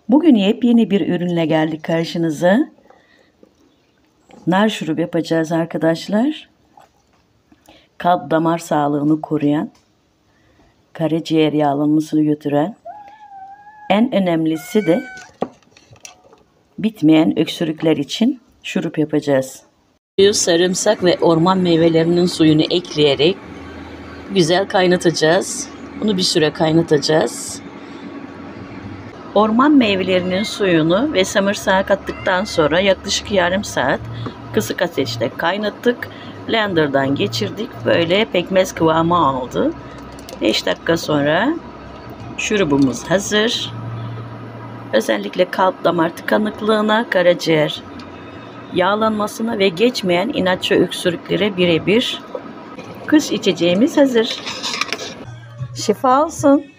Bugün yepyeni bir ürünle geldik karşınıza. Nar şurubu yapacağız arkadaşlar. Kalp damar sağlığını koruyan, karaciğer yağlanmasını götüren, en önemlisi de bitmeyen öksürükler için şurup yapacağız. Sarımsak ve orman meyvelerinin suyunu ekleyerek güzel kaynatacağız. Bunu bir süre kaynatacağız. Orman meyvelerinin suyunu ve samırsağı kattıktan sonra yaklaşık yarım saat kısık ateşte kaynattık. Blender'dan geçirdik. Böyle pekmez kıvamı aldı. 5 dakika sonra şurubumuz hazır. Özellikle kalp damar tıkanıklığına, karaciğer yağlanmasına ve geçmeyen inatçı öksürüklere birebir kış içeceğimiz hazır. Şifa olsun.